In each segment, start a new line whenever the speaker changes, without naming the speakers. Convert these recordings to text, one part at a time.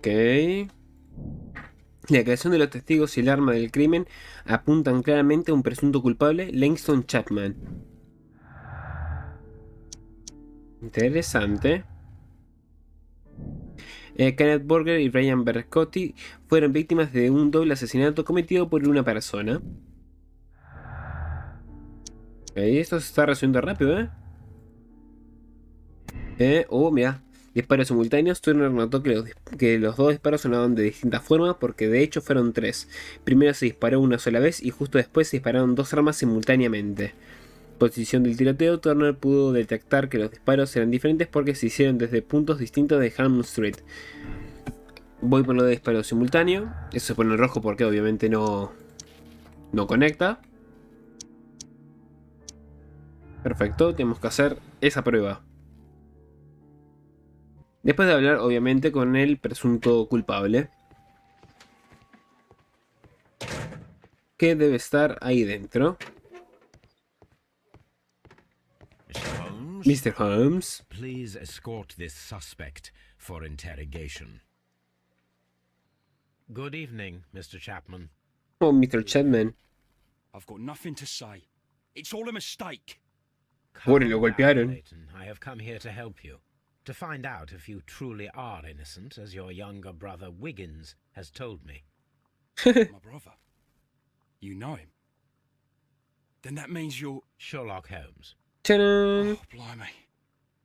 Ok. La declaración de los testigos y el arma del crimen apuntan claramente a un presunto culpable, Langston Chapman. Interesante. Kenneth Burger y Brian Bercotti fueron víctimas de un doble asesinato cometido por una persona. Esto se está resuelto rápido, mira. Disparos simultáneos. Turner notó que los dos disparos sonaban de distintas formas porque de hecho fueron tres. Primero se disparó una sola vez y justo después se dispararon dos armas simultáneamente. Posición del tiroteo. Turner pudo detectar que los disparos eran diferentes porque se hicieron desde puntos distintos de Helm Street. Voy por lo de disparo simultáneo. Eso se pone en rojo porque obviamente no conecta. Perfecto, tenemos que hacer esa prueba. Después de hablar obviamente con el presunto culpable, que debe estar ahí dentro. Mr. Holmes.
Please escort this suspect for interrogation. Good evening, Mr. Chapman.
Oh, Mr. Chapman.
I've got nothing to say. It's all a mistake.
Pobre, lo golpearon.
Layton, I have come here to help you. To find out if you truly are innocent, as your younger brother Wiggins has told me.
My brother? You know him? Then that means you're...
Sherlock Holmes.
¡Tarán!
Oh, blimey.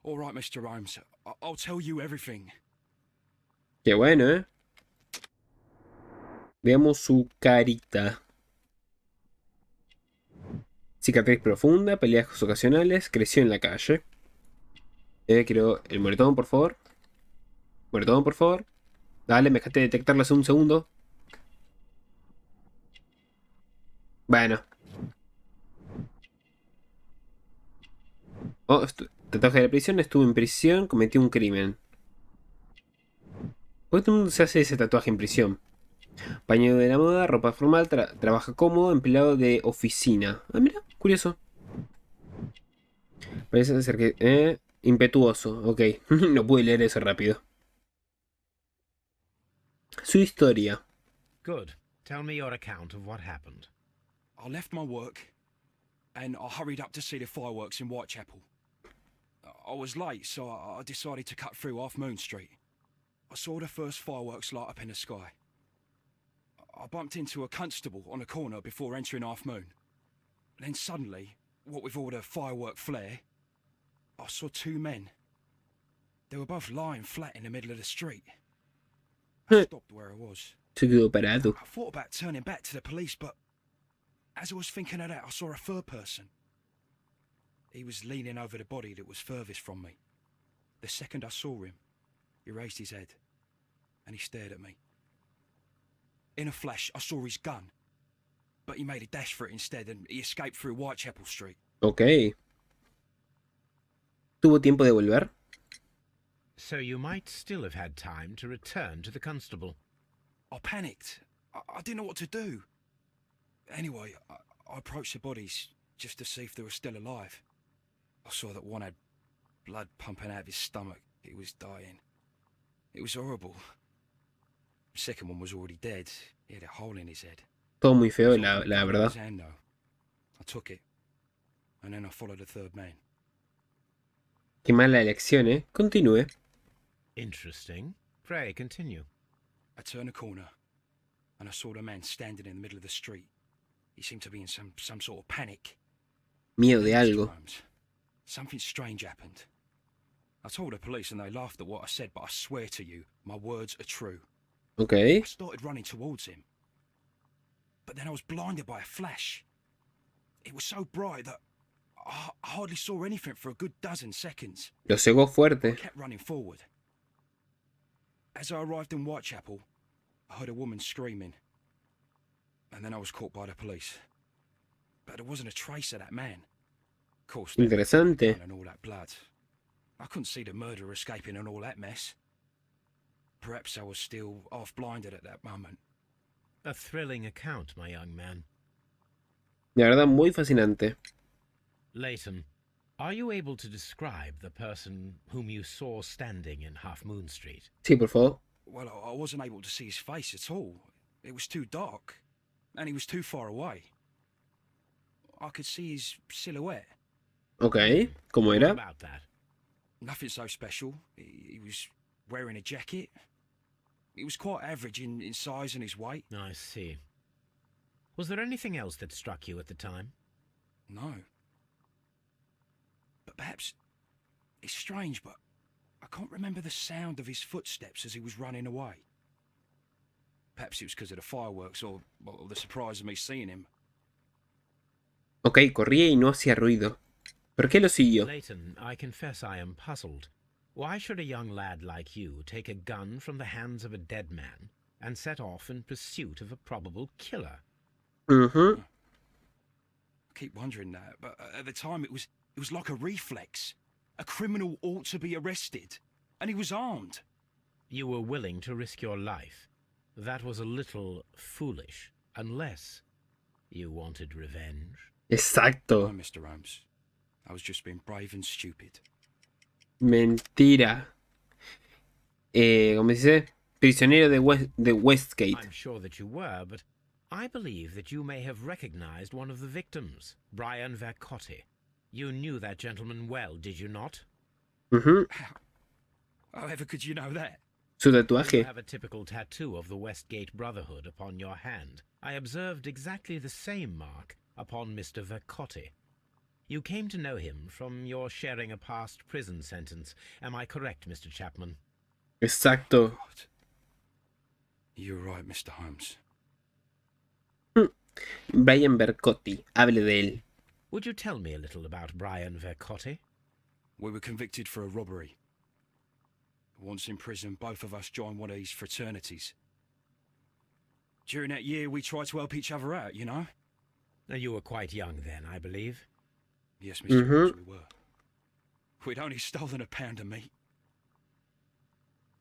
All right, Mr. Holmes. I'll tell you everything.
Qué bueno, Veamos su carita. Cicatriz profunda, peleas ocasionales, creció en la calle. Quiero el moretón, por favor. Moretón, por favor. Dale, me dejaste detectarlo hace un segundo. Bueno. Oh, tatuaje de la prisión. Estuvo en prisión, cometió un crimen. ¿Por qué todo el mundo se hace ese tatuaje en prisión? Paño de la moda, ropa formal, trabaja cómodo, empleado de oficina. Ah, mira, curioso. Parece ser que... impetuoso, ok. No pude leer eso rápido. Su historia.
Good. Tell me your account of what happened.
I left my work and I hurried up to see the fireworks in Whitechapel. I was late, so I decided to cut through Half Moon Street. I saw the first fireworks light up in the sky. I bumped into a constable on a corner before entering Half Moon. Then suddenly, what with all the firework flare, I saw two men. They were both lying flat in the middle of the street. I stopped where I was.
Se quedó parado.
I thought about turning back to the police, but as I was thinking of that, I saw a third person. He was leaning over the body that was furthest from me. The second I saw him, he raised his head and he stared at me. In a flash, I saw his gun, but he made a dash for it instead and he escaped through Whitechapel Street.
Ok. ¿Tuvo tiempo de volver?
So you might still have had time to return to the constable.
I panicked. I didn't know what to do. Anyway, I approached the bodies just to see if they were still alive. I saw that one had blood pumping out of his stomach. He was dying. It was horrible. The second one was already dead. He had a hole in his head.
Todo muy feo, la verdad.
I took it, and then I followed the third man.
Qué mala elección, Continúe.
Interesting. Pray continue.
I turned a corner, and I saw the man standing in the middle of the street. He seemed to be in some sort of panic.
Miedo de algo.
Something strange happened. I told the police and they laughed at what I said, but I swear to you, my words are true.
Ok.
I started running towards him. But then I was blinded by a flash. It was so bright that I hardly saw anything for a good dozen seconds.
Lo cegó
I
fuerte.
kept running forward. As I arrived in Whitechapel, I heard a woman screaming. And then I was caught by the police. But there wasn't a trace of that man. Of course,
Interesante.
and all that blood. I couldn't see the murderer escaping and all that mess. Perhaps I was still half-blinded at that moment.
A thrilling account, my young man.
La verdad, muy fascinante.
Layton, are you able to describe the person whom you saw standing in Half Moon Street?
Sí, por favor.
Well, I wasn't able to see his face at all. It was too dark, and he was too far away. I could see his silhouette.
Ok, ¿cómo
What
era?
about that?
Nothing so special. He was wearing a jacket. He was quite average in size and his weight.
I see. Was there anything else that struck you at the time?
No. But perhaps it's strange, but I can't remember the sound of his footsteps as he was running away. Perhaps it was because of the fireworks or the surprise of me seeing him.
Ok, corría y no hacía ruido. ¿Por qué lo siguió?
Layton, I confess I am puzzled. Why should a young lad like you take a gun from the hands of a dead man and set off in pursuit of a probable killer?
Mhm.
I keep wondering that, but at the time it was like a reflex. A criminal ought to be arrested, and he was armed.
You were willing to risk your life. That was a little foolish, unless you wanted revenge.
No,
Exacto.
Mr. Holmes. I was just being brave and stupid.
Mentira. ¿Cómo se dice? Prisionero de Westgate.
I'm sure that you were, but I believe that you may have recognized one of the victims, Brian Vercotti. You knew that gentleman well, did you not?
Mhm.
However could you know that?
Su
You
tatuaje.
have a typical tattoo of the Westgate Brotherhood upon your hand. I observed exactly the same mark upon Mr. Vercotti. You came to know him from your sharing a past prison sentence. Am I correct, Mr. Chapman?
Exacto.
God. You're right, Mr. Holmes.
Brian Vercotti. Hable de él.
Would you tell me a little about Brian Vercotti?
We were convicted for a robbery. Once in prison, both of us joined one of these fraternities. During that year, we tried to help each other out, you know?
You were quite young then, I believe.
Yes, Mr. Holmes, we were. We'd only stolen a pound of meat.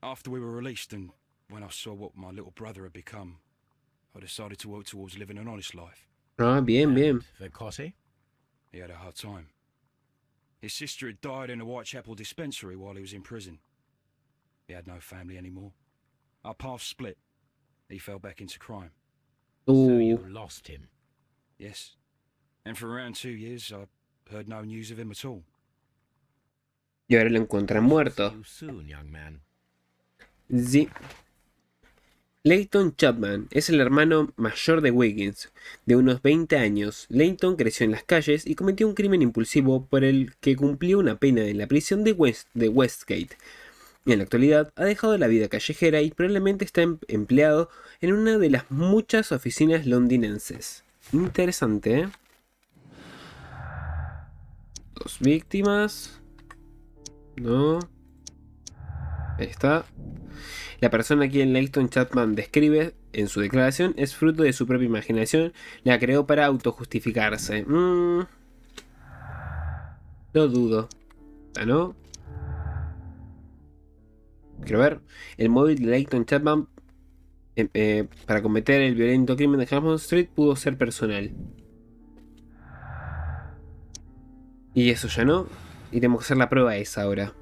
After we were released, and when I saw what my little brother had become, I decided to work towards living an honest life.
Ah, bien, bien.
And Vercotti?
He had a hard time. His sister had died in a Whitechapel dispensary while he was in prison. He had no family anymore. Our paths split. He fell back into crime.
So you lost him.
Yes. And for around 2 years, I heard no news of him at all.
Y ahora lo encuentran muerto.
See you soon, young man.
Sí. Layton Chapman es el hermano mayor de Wiggins, de unos 20 años. Layton creció en las calles y cometió un crimen impulsivo por el que cumplió una pena en la prisión de Westgate. En la actualidad ha dejado la vida callejera y probablemente está empleado en una de las muchas oficinas londinenses. Interesante, ¿eh? 2 víctimas. No. Ahí está. La persona a quien Layton Chapman describe en su declaración es fruto de su propia imaginación. La creó para autojustificarse. Lo dudo. ¿Ah, no? Quiero ver. El móvil de Layton Chapman para cometer el violento crimen de Hampton Street pudo ser personal. Y eso ya no. Y tenemos que hacer la prueba esa ahora.